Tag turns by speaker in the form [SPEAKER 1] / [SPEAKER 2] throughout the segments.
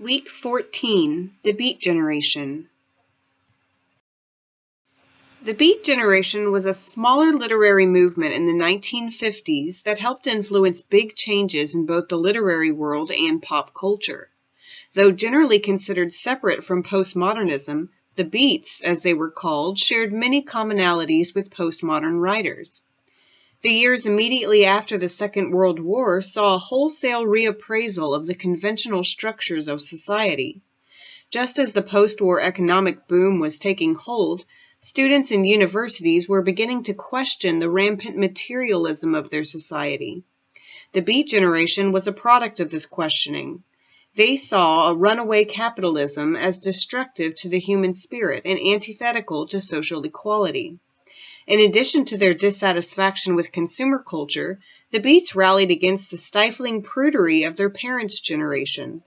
[SPEAKER 1] Week 14, The Beat Generation. The Beat Generation was a smaller literary movement in the 1950s that helped influence big changes in both the literary world and pop culture. Though generally considered separate from postmodernism, the Beats, as they were called, shared many commonalities with postmodern writers. The years immediately after the Second World War saw a wholesale reappraisal of the conventional structures of society. Just as the post-war economic boom was taking hold, students in universities were beginning to question the rampant materialism of their society. The Beat Generation was a product of this questioning. They saw a runaway capitalism as destructive to the human spirit and antithetical to social equality. In addition to their dissatisfaction with consumer culture, the Beats rallied against the stifling prudery of their parents' generation.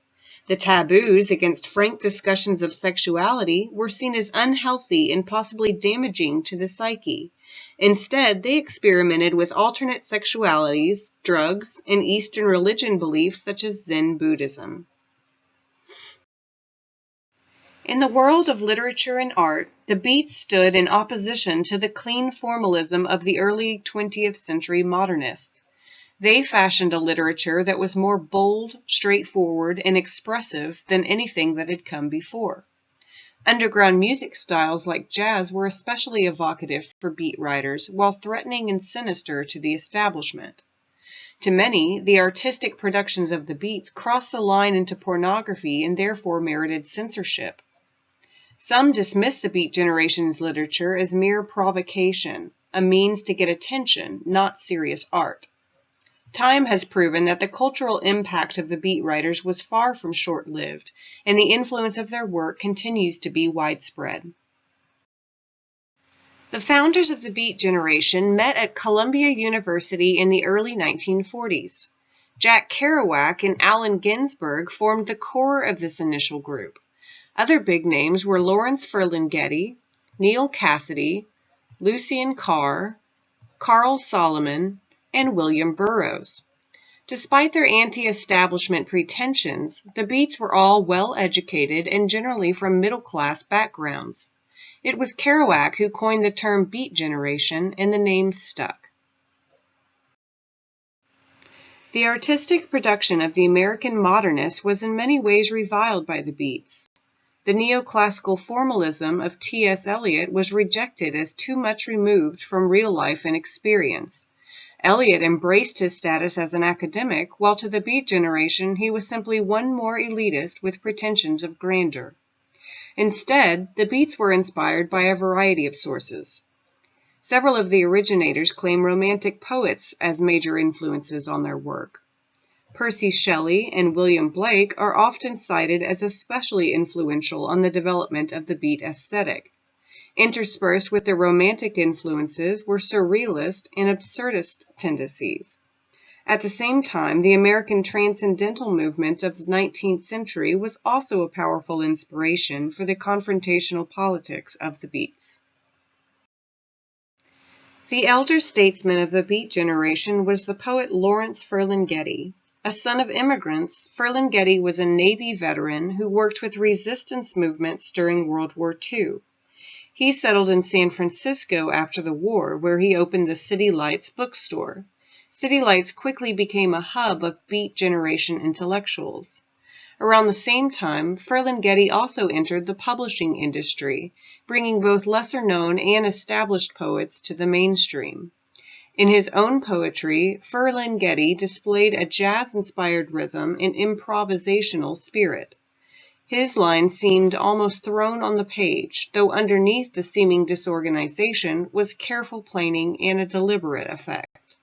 [SPEAKER 1] The taboos against frank discussions of sexuality were seen as unhealthy and possibly damaging to the psyche. Instead, they experimented with alternate sexualities, drugs, and Eastern religion beliefs such as Zen Buddhism. In the world of literature and art, the Beats stood in opposition to the clean formalism of the early 20th century modernists. They fashioned a literature that was more bold, straightforward, and expressive than anything that had come before. Underground music styles like jazz were especially evocative for Beat writers, while threatening and sinister to the establishment. To many, the artistic productions of the Beats crossed the line into pornography and therefore merited censorship. Some dismiss the Beat Generation's literature as mere provocation, a means to get attention, not serious art. Time has proven that the cultural impact of the Beat writers was far from short-lived, and the influence of their work continues to be widespread. The founders of the Beat Generation met at Columbia University in the early 1940s. Jack Kerouac and Allen Ginsberg formed the core of this initial group. Other big names were Lawrence Ferlinghetti, Neal Cassady, Lucien Carr, Carl Solomon, and William Burroughs. Despite their anti-establishment pretensions, the Beats were all well-educated and generally from middle-class backgrounds. It was Kerouac who coined the term Beat Generation, and the name stuck. The artistic production of the American modernists was in many ways reviled by the Beats. The neoclassical formalism of T.S. Eliot was rejected as too much removed from real life and experience. Eliot embraced his status as an academic, while to the Beat Generation he was simply one more elitist with pretensions of grandeur. Instead, the Beats were inspired by a variety of sources. Several of the originators claim Romantic poets as major influences on their work. Percy Shelley and William Blake are often cited as especially influential on the development of the Beat aesthetic. Interspersed with their Romantic influences were surrealist and absurdist tendencies. At the same time, the American transcendental movement of the 19th century was also a powerful inspiration for the confrontational politics of the Beats. The elder statesman of the Beat Generation was the poet Lawrence Ferlinghetti. A son of immigrants, Ferlinghetti was a Navy veteran who worked with resistance movements during World War II. He settled in San Francisco after the war, where he opened the City Lights bookstore. City Lights quickly became a hub of Beat Generation intellectuals. Around the same time, Ferlinghetti also entered the publishing industry, bringing both lesser-known and established poets to the mainstream. In his own poetry, Ferlinghetti displayed a jazz-inspired rhythm and improvisational spirit. His lines seemed almost thrown on the page, though underneath the seeming disorganization was careful planning and a deliberate effect.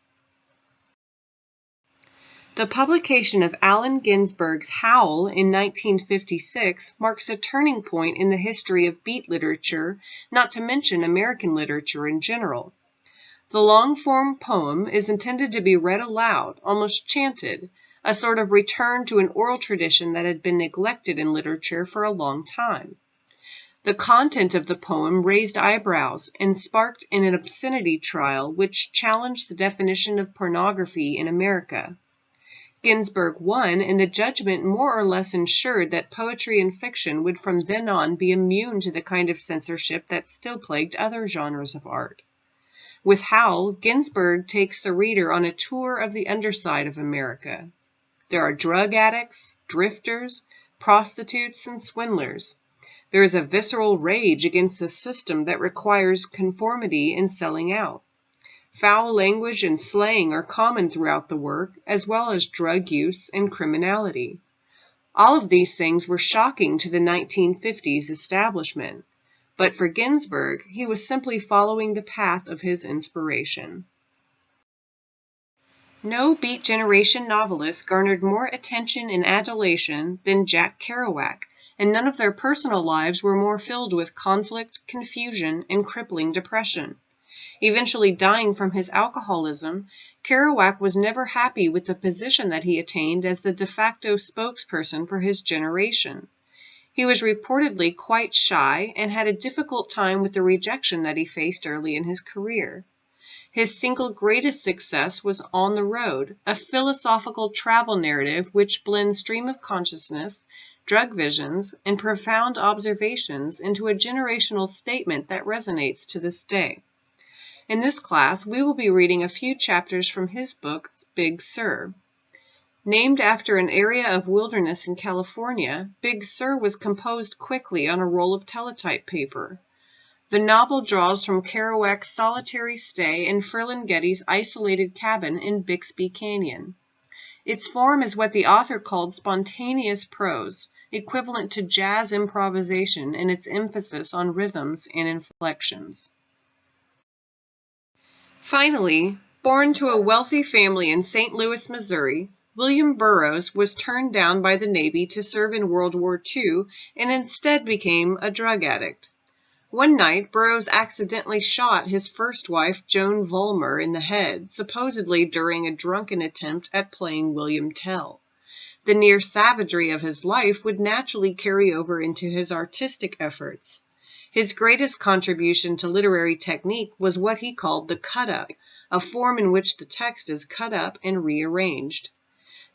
[SPEAKER 1] The publication of Allen Ginsberg's Howl in 1956 marks a turning point in the history of Beat literature, not to mention American literature in general. The long-form poem is intended to be read aloud, almost chanted, a sort of return to an oral tradition that had been neglected in literature for a long time. The content of the poem raised eyebrows and sparked an obscenity trial which challenged the definition of pornography in America. Ginsberg won, and the judgment more or less ensured that poetry and fiction would from then on be immune to the kind of censorship that still plagued other genres of art. With Howl, Ginsberg takes the reader on a tour of the underside of America. There are drug addicts, drifters, prostitutes, and swindlers. There is a visceral rage against the system that requires conformity and selling out. Foul language and slang are common throughout the work, as well as drug use and criminality. All of these things were shocking to the 1950s establishment, but for Ginsberg, he was simply following the path of his inspiration. No Beat Generation novelist garnered more attention and adulation than Jack Kerouac, and none of their personal lives were more filled with conflict, confusion, and crippling depression. Eventually dying from his alcoholism, Kerouac was never happy with the position that he attained as the de facto spokesperson for his generation. He was reportedly quite shy and had a difficult time with the rejection that he faced early in his career. His single greatest success was On the Road, a philosophical travel narrative which blends stream of consciousness, drug visions, and profound observations into a generational statement that resonates to this day. In this class, we will be reading a few chapters from his book, Big Sur. Named after an area of wilderness in California, Big Sur was composed quickly on a roll of teletype paper. The novel draws from Kerouac's solitary stay in Ferlinghetti's isolated cabin in Bixby Canyon. Its form is what the author called spontaneous prose, equivalent to jazz improvisation in its emphasis on rhythms and inflections. Finally, born to a wealthy family in St. Louis, Missouri, William Burroughs was turned down by the Navy to serve in World War II and instead became a drug addict. One night, Burroughs accidentally shot his first wife, Joan Vollmer, in the head, supposedly during a drunken attempt at playing William Tell. The near savagery of his life would naturally carry over into his artistic efforts. His greatest contribution to literary technique was what he called the cut-up, a form in which the text is cut up and rearranged.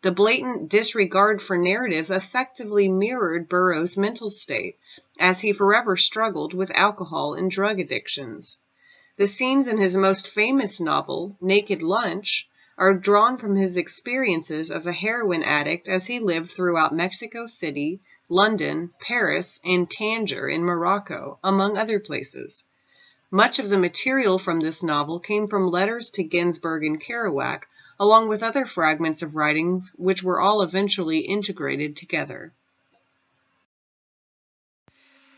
[SPEAKER 1] The blatant disregard for narrative effectively mirrored Burroughs' mental state, as he forever struggled with alcohol and drug addictions. The scenes in his most famous novel, Naked Lunch, are drawn from his experiences as a heroin addict as he lived throughout Mexico City, London, Paris, and Tangier in Morocco, among other places. Much of the material from this novel came from letters to Ginsberg and Kerouac, along with other fragments of writings which were all eventually integrated together.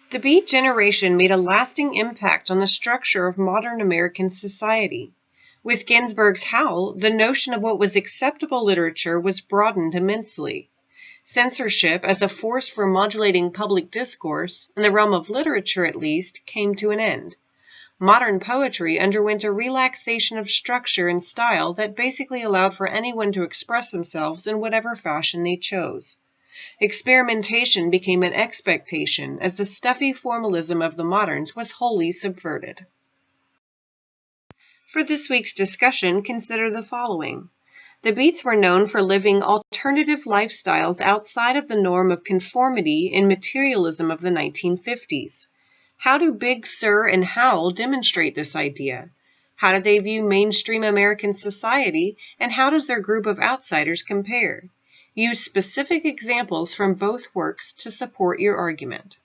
[SPEAKER 1] The Beat Generation made a lasting impact on the structure of modern American society. With Ginsberg's Howl, the notion of what was acceptable literature was broadened immensely. Censorship, as a force for modulating public discourse, in the realm of literature at least, came to an end. Modern poetry underwent a relaxation of structure and style that basically allowed for anyone to express themselves in whatever fashion they chose. Experimentation became an expectation, as the stuffy formalism of the moderns was wholly subverted. For this week's discussion, consider the following. The Beats were known for living alternative lifestyles outside of the norm of conformity and materialism of the 1950s. How do Big Sur and Howl demonstrate this idea? How do they view mainstream American society, and how does their group of outsiders compare? Use specific examples from both works to support your argument.